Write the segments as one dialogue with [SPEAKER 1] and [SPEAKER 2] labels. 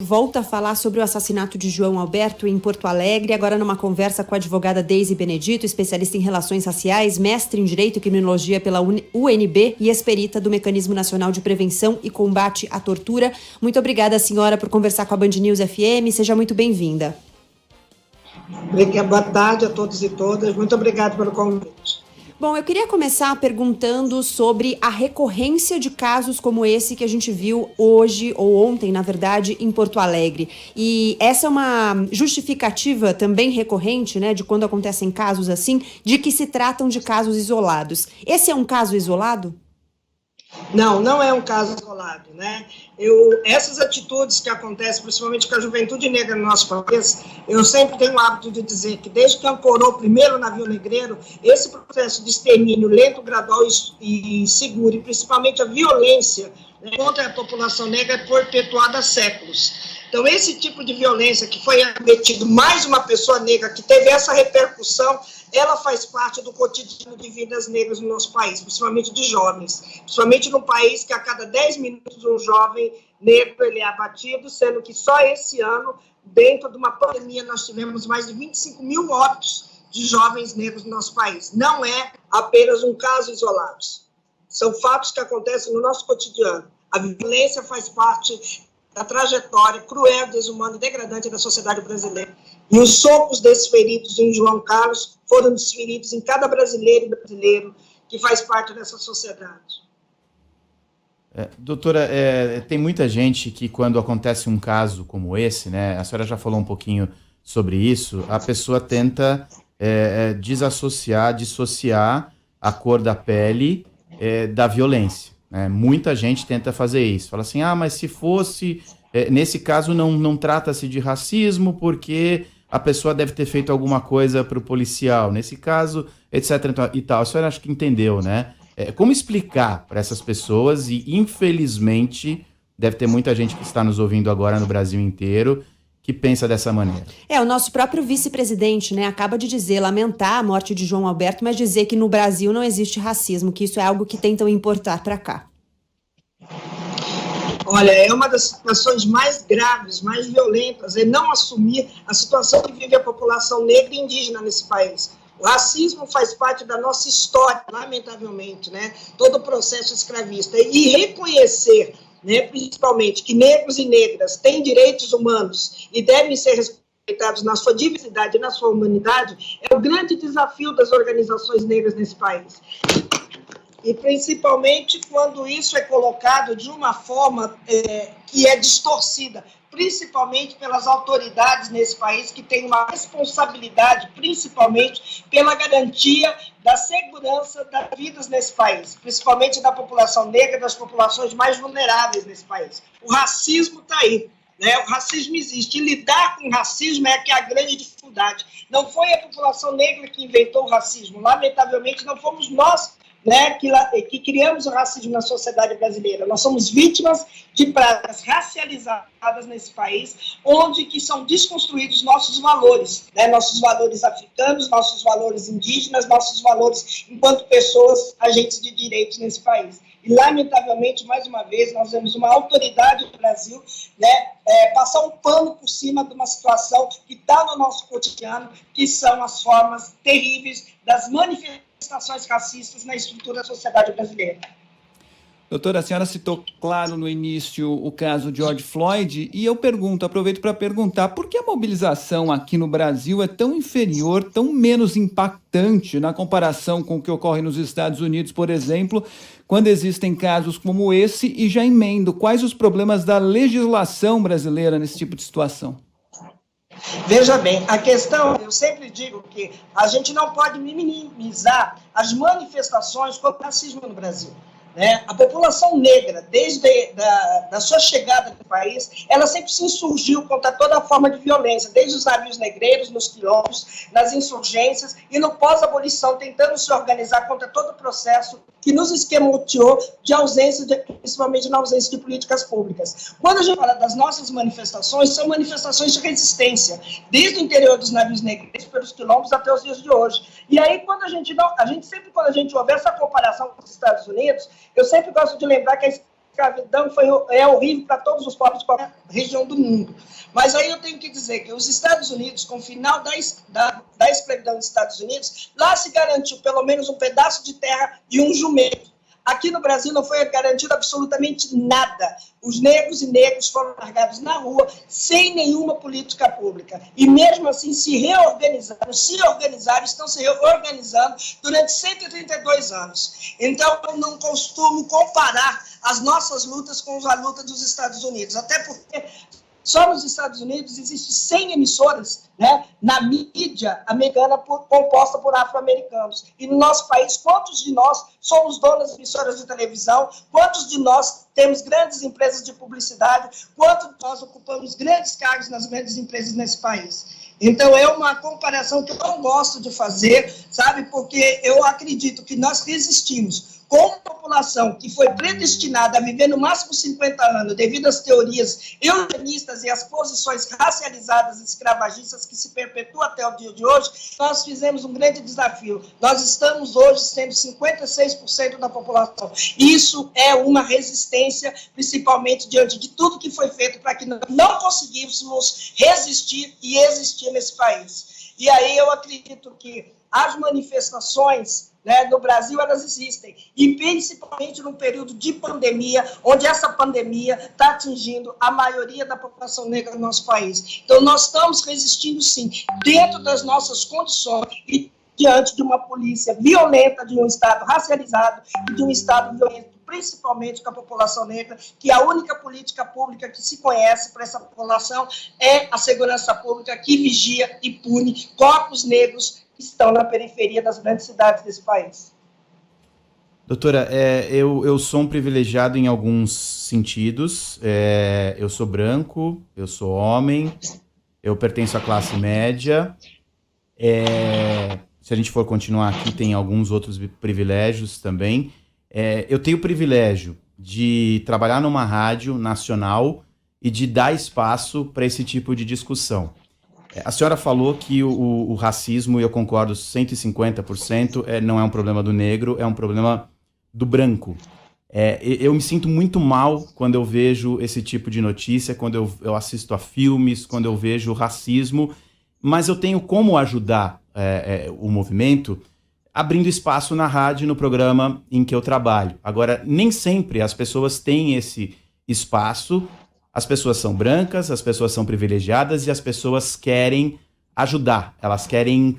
[SPEAKER 1] Volta a falar sobre o assassinato de João Alberto em Porto Alegre, agora numa conversa com a advogada Deise Benedito, especialista em relações raciais, mestre em Direito e Criminologia pela UNB e experita do Mecanismo Nacional de Prevenção e Combate à Tortura. Muito obrigada, senhora, por conversar com a Band News FM. Seja muito bem-vinda.
[SPEAKER 2] Boa tarde a todos e todas. Muito obrigada pelo convite.
[SPEAKER 1] Bom, eu queria começar perguntando sobre a recorrência de casos como esse que a gente viu hoje, ou ontem, na verdade, em Porto Alegre. E essa é uma justificativa também recorrente, né, de quando acontecem casos assim, de que se tratam de casos isolados. Esse é um caso isolado?
[SPEAKER 2] Não, não é um caso isolado, né? Essas atitudes que acontecem, principalmente com a juventude negra no nosso país, eu sempre tenho o hábito de dizer que desde que ancorou o primeiro navio negreiro, esse processo de extermínio lento, gradual e seguro, e principalmente a violência, né, contra a população negra é perpetuada há séculos. Então, esse tipo de violência que foi acometido mais uma pessoa negra, que teve essa repercussão, ela faz parte do cotidiano de vidas negras no nosso país, principalmente de jovens. Principalmente num país que a cada 10 minutos um jovem negro ele é abatido, sendo que só esse ano, dentro de uma pandemia, nós tivemos mais de 25 mil óbitos de jovens negros no nosso país. Não é apenas um caso isolado. São fatos que acontecem no nosso cotidiano. A violência faz parte da trajetória cruel, desumana e degradante da sociedade brasileira. E os socos desses feridos em João Carlos foram desferidos em cada brasileiro e brasileiro que faz parte dessa sociedade.
[SPEAKER 3] Doutora, tem muita gente que quando acontece um caso como esse, né, a senhora já falou um pouquinho sobre isso, a pessoa tenta dissociar a cor da pele da violência. Muita gente tenta fazer isso. Fala assim, mas se fosse... nesse caso não trata-se de racismo porque a pessoa deve ter feito alguma coisa para o policial. Nesse caso, etc. e tal. A senhora acho que entendeu, né? Como explicar para essas pessoas, e infelizmente deve ter muita gente que está nos ouvindo agora no Brasil inteiro que pensa dessa maneira.
[SPEAKER 1] O nosso próprio vice-presidente, né, acaba de dizer, lamentar a morte de João Alberto, mas dizer que no Brasil não existe racismo, que isso é algo que tentam importar para cá.
[SPEAKER 2] Olha, é uma das situações mais graves, mais violentas, é não assumir a situação que vive a população negra e indígena nesse país. O racismo faz parte da nossa história, lamentavelmente, né? Todo o processo escravista. E reconhecer, né, principalmente, que negros e negras têm direitos humanos e devem ser respeitados na sua diversidade e na sua humanidade, é o grande desafio das organizações negras nesse país. E principalmente quando isso é colocado de uma forma que é distorcida, principalmente pelas autoridades nesse país, que têm uma responsabilidade, principalmente pela garantia da segurança das vidas nesse país, principalmente da população negra, das populações mais vulneráveis nesse país. O racismo está aí. Né? O racismo existe, e lidar com o racismo é que é a grande dificuldade. Não foi a população negra que inventou o racismo, lamentavelmente não fomos nós, né, que criamos o racismo na sociedade brasileira. Nós somos vítimas de pragas racializadas nesse país, onde que são desconstruídos nossos valores, né, nossos valores africanos, nossos valores indígenas, nossos valores enquanto pessoas, agentes de direitos nesse país. E, lamentavelmente, mais uma vez, nós vemos uma autoridade do Brasil, né, passar um pano por cima de uma situação que está no nosso cotidiano, que são as formas terríveis das manifestações racistas na estrutura da sociedade brasileira.
[SPEAKER 4] Doutora, a senhora citou, claro, no início o caso de George Floyd, e eu aproveito para perguntar, por que a mobilização aqui no Brasil é tão inferior, tão menos impactante na comparação com o que ocorre nos Estados Unidos, por exemplo, quando existem casos como esse, e já emendo, quais os problemas da legislação brasileira nesse tipo de situação?
[SPEAKER 2] Veja bem, a questão, eu sempre digo que a gente não pode minimizar as manifestações contra o racismo no Brasil. Né? A população negra, desde da sua chegada no país, ela sempre se insurgiu contra toda forma de violência, desde os navios negreiros, nos quilombos, nas insurgências e no pós-abolição, tentando se organizar contra todo o processo que nos esquemoteou de ausência, principalmente na ausência de políticas públicas. Quando a gente fala das nossas manifestações, são manifestações de resistência, desde o interior dos navios negreiros, pelos quilombos, até os dias de hoje. E aí, quando quando a gente ouve essa comparação com os Estados Unidos, eu sempre gosto de lembrar que a escravidão é horrível para todos os povos de qualquer região do mundo. Mas aí eu tenho que dizer que os Estados Unidos, com o final da escravidão dos Estados Unidos, lá se garantiu pelo menos um pedaço de terra e um jumento. Aqui no Brasil não foi garantido absolutamente nada. Os negros e negros foram largados na rua sem nenhuma política pública. E mesmo assim se organizaram, estão se reorganizando durante 132 anos. Então, eu não costumo comparar as nossas lutas com a luta dos Estados Unidos, até porque só nos Estados Unidos existem 100 emissoras, né, na mídia americana composta por afro-americanos. E no nosso país, quantos de nós somos donos de emissoras de televisão? Quantos de nós temos grandes empresas de publicidade? Quantos de nós ocupamos grandes cargos nas grandes empresas nesse país? Então, é uma comparação que eu não gosto de fazer, sabe? Porque eu acredito que nós resistimos com uma população que foi predestinada a viver no máximo 50 anos, devido às teorias eugenistas e às posições racializadas e escravagistas que se perpetuam até o dia de hoje, nós fizemos um grande desafio. Nós estamos hoje sendo 56% da população. Isso é uma resistência, principalmente diante de tudo que foi feito para que nós não conseguíssemos resistir e existir nesse país. E aí eu acredito que as manifestações, né, no Brasil, elas existem, e principalmente num período de pandemia, onde essa pandemia está atingindo a maioria da população negra do nosso país. Então, nós estamos resistindo, sim, dentro das nossas condições e diante de uma polícia violenta, de um Estado racializado e de um Estado violento, principalmente com a população negra, que a única política pública que se conhece para essa população é a segurança pública, que vigia e pune corpos negros que estão na periferia das grandes cidades desse país.
[SPEAKER 3] Doutora, eu sou um privilegiado em alguns sentidos. Eu sou branco, eu sou homem, eu pertenço à classe média. Se a gente for continuar aqui, tem alguns outros privilégios também. Eu tenho o privilégio de trabalhar numa rádio nacional e de dar espaço para esse tipo de discussão. A senhora falou que o racismo, e eu concordo 150%, não é um problema do negro, é um problema do branco. Eu me sinto muito mal quando eu vejo esse tipo de notícia, quando eu assisto a filmes, quando eu vejo racismo, mas eu tenho como ajudar o movimento abrindo espaço na rádio, no programa em que eu trabalho. Agora, nem sempre as pessoas têm esse espaço. As pessoas são brancas, as pessoas são privilegiadas e as pessoas querem ajudar, elas querem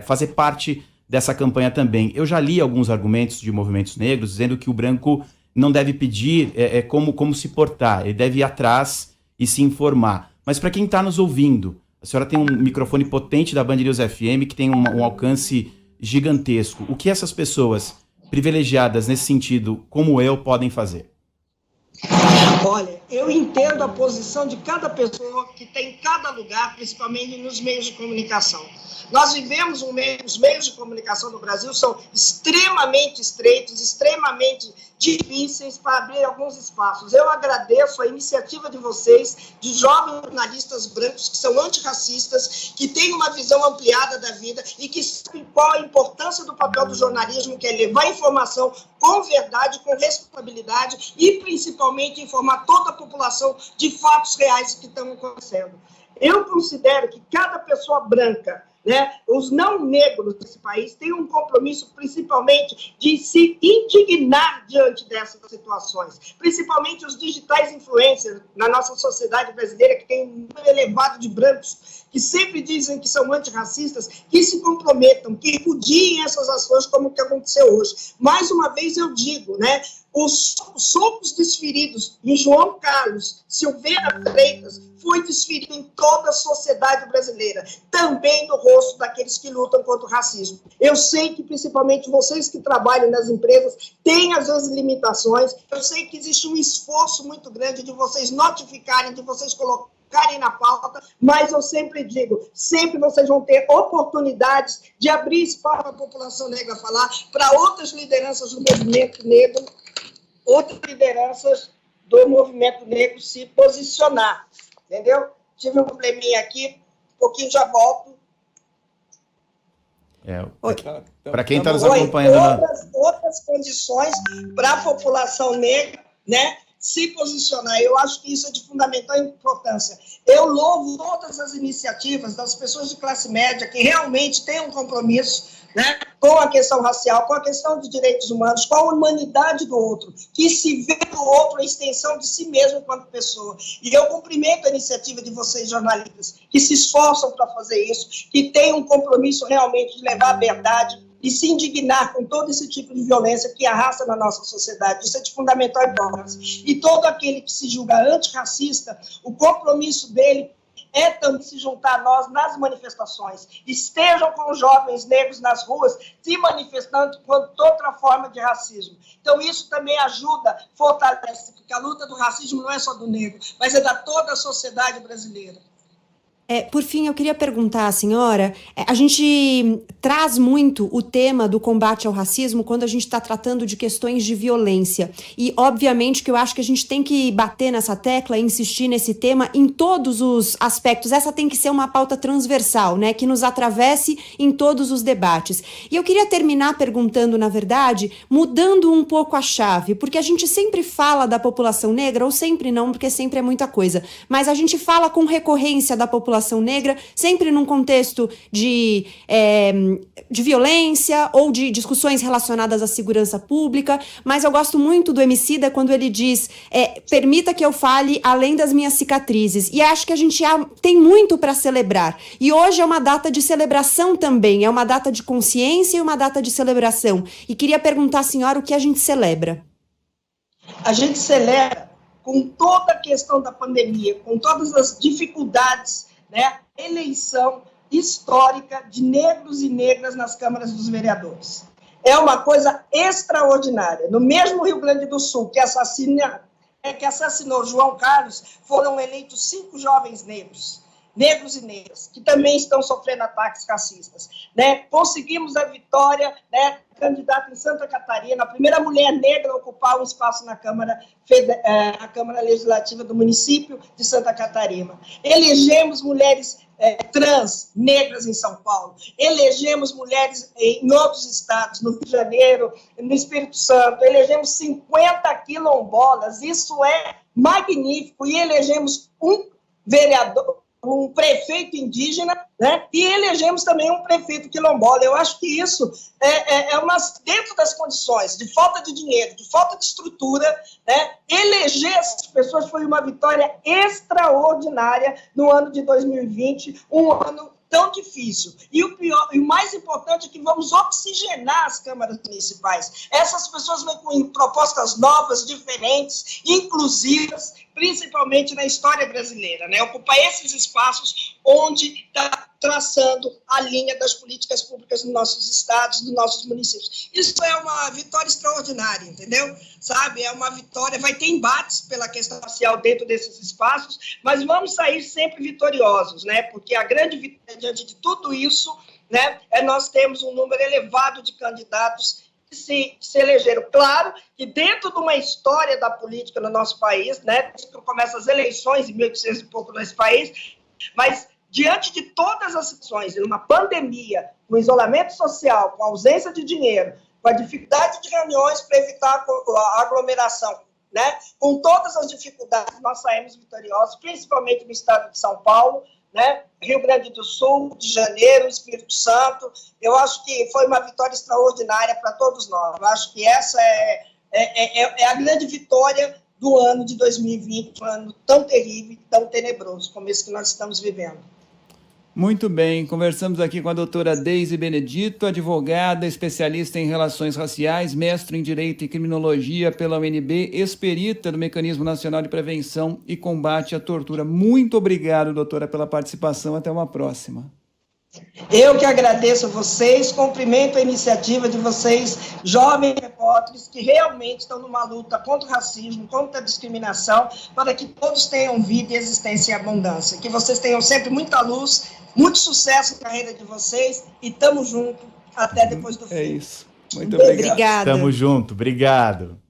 [SPEAKER 3] fazer parte dessa campanha também. Eu já li alguns argumentos de movimentos negros dizendo que o branco não deve pedir como se portar, ele deve ir atrás e se informar. Mas para quem está nos ouvindo, a senhora tem um microfone potente da Band News FM que tem um alcance gigantesco. O que essas pessoas privilegiadas nesse sentido, como eu, podem fazer?
[SPEAKER 2] Olha, eu entendo a posição de cada pessoa que tem em cada lugar, principalmente nos meios de comunicação. Nós vivemos os meios de comunicação no Brasil são extremamente estreitos, extremamente difíceis para abrir alguns espaços. Eu agradeço a iniciativa de vocês, de jovens jornalistas brancos que são antirracistas, que têm uma visão ampliada da vida e que sabem qual a importância do papel do jornalismo, que é levar informação com verdade, com responsabilidade e, principalmente, informar toda a população de fatos reais que estão acontecendo. Eu considero que cada pessoa branca, né, os não negros desse país têm um compromisso, principalmente, de se indignar diante dessas situações, principalmente os digitais influencers na nossa sociedade brasileira, que tem um número elevado de brancos, que sempre dizem que são antirracistas, que se comprometam, que repudiem essas ações como o que aconteceu hoje. Mais uma vez eu digo, né, os socos desferidos em João Carlos Silveira Freitas foi desferido em toda a sociedade brasileira, também no rosto daqueles que lutam contra o racismo. Eu sei que, principalmente, vocês que trabalham nas empresas têm, às vezes, limitações. Eu sei que existe um esforço muito grande de vocês notificarem, de vocês colocarem na pauta, mas eu sempre digo, sempre vocês vão ter oportunidades de abrir espaço para a população negra falar, para outras lideranças do movimento negro, outras lideranças do movimento negro se posicionar, entendeu? Tive um probleminha aqui, um pouquinho já volto.
[SPEAKER 3] Para quem está nos acompanhando...
[SPEAKER 2] Outras condições para a população negra, né, se posicionar. Eu acho que isso é de fundamental importância. Eu louvo todas as iniciativas das pessoas de classe média que realmente têm um compromisso, né, com a questão racial, com a questão de direitos humanos, com a humanidade do outro, que se vê no outro a extensão de si mesmo enquanto pessoa. E eu cumprimento a iniciativa de vocês, jornalistas, que se esforçam para fazer isso, que têm um compromisso realmente de levar a verdade e se indignar com todo esse tipo de violência que arrasta na nossa sociedade. Isso é de fundamental importância. E todo aquele que se julga antirracista, o compromisso dele é também se juntar a nós nas manifestações. Estejam com os jovens negros nas ruas, se manifestando contra outra forma de racismo. Então, isso também ajuda, fortalece, porque a luta do racismo não é só do negro, mas é da toda a sociedade brasileira.
[SPEAKER 1] Por fim, eu queria perguntar à senhora, a gente traz muito o tema do combate ao racismo quando a gente está tratando de questões de violência. E, obviamente, que eu acho que a gente tem que bater nessa tecla e insistir nesse tema em todos os aspectos. Essa tem que ser uma pauta transversal, né, que nos atravesse em todos os debates. E eu queria terminar perguntando, na verdade, mudando um pouco a chave, porque a gente sempre fala da população negra, ou sempre não, porque sempre é muita coisa, mas a gente fala com recorrência da população negra, sempre num contexto de violência ou de discussões relacionadas à segurança pública, mas eu gosto muito do Emicida quando ele diz, permita que eu fale além das minhas cicatrizes, e acho que a gente tem muito para celebrar, e hoje é uma data de celebração também, é uma data de consciência e uma data de celebração, e queria perguntar à senhora o que a gente celebra.
[SPEAKER 2] A gente celebra com toda a questão da pandemia, com todas as dificuldades, né, eleição histórica de negros e negras nas câmaras dos vereadores. É uma coisa extraordinária. No mesmo Rio Grande do Sul, que assassinou João Carlos, foram eleitos 5 jovens negros e negras, que também estão sofrendo ataques racistas. Né? Conseguimos a vitória, né, candidata em Santa Catarina, a primeira mulher negra a ocupar um espaço na Câmara Legislativa do município de Santa Catarina. Elegemos mulheres trans, negras em São Paulo. Elegemos mulheres em outros estados, no Rio de Janeiro, no Espírito Santo. Elegemos 50 quilombolas. Isso é magnífico. E elegemos um vereador, um prefeito indígena, né? E elegemos também um prefeito quilombola. Eu acho que isso dentro das condições de falta de dinheiro, de falta de estrutura, né? Eleger essas pessoas foi uma vitória extraordinária no ano de 2020, um ano tão difícil. E o pior, e o mais importante é que vamos oxigenar as câmaras municipais. Essas pessoas vêm com propostas novas, diferentes, inclusivas, principalmente na história brasileira, né? Ocupar esses espaços onde está traçando a linha das políticas públicas nos nossos estados, nos nossos municípios. Isso é uma vitória extraordinária, entendeu? Sabe, é uma vitória, vai ter embates pela questão racial dentro desses espaços, mas vamos sair sempre vitoriosos, né? Porque a grande vitória diante de tudo isso, né, nós temos um número elevado de candidatos que se elegeram. Claro que dentro de uma história da política no nosso país, né, que começa as eleições em 1800 e pouco nesse país, mas diante de todas as situações, numa pandemia, com isolamento social, com ausência de dinheiro, com a dificuldade de reuniões para evitar a aglomeração, né, com todas as dificuldades, nós saímos vitoriosos, principalmente no estado de São Paulo, né, Rio Grande do Sul, de Janeiro, Espírito Santo. Eu acho que foi uma vitória extraordinária para todos nós. Eu acho que essa é a grande vitória do ano de 2020, um ano tão terrível e tão tenebroso como esse que nós estamos vivendo.
[SPEAKER 4] Muito bem, conversamos aqui com a doutora Deise Benedito, advogada, especialista em relações raciais, mestre em Direito e Criminologia pela UNB, ex-perita do Mecanismo Nacional de Prevenção e Combate à Tortura. Muito obrigado, doutora, pela participação. Até uma próxima.
[SPEAKER 2] Eu que agradeço a vocês, cumprimento a iniciativa de vocês, jovens repórteres, que realmente estão numa luta contra o racismo, contra a discriminação, para que todos tenham vida, existência e abundância. Que vocês tenham sempre muita luz, muito sucesso na carreira de vocês e estamos juntos até depois do fim.
[SPEAKER 4] É isso. Muito obrigado.
[SPEAKER 1] Obrigada.
[SPEAKER 3] Tamo junto, obrigado.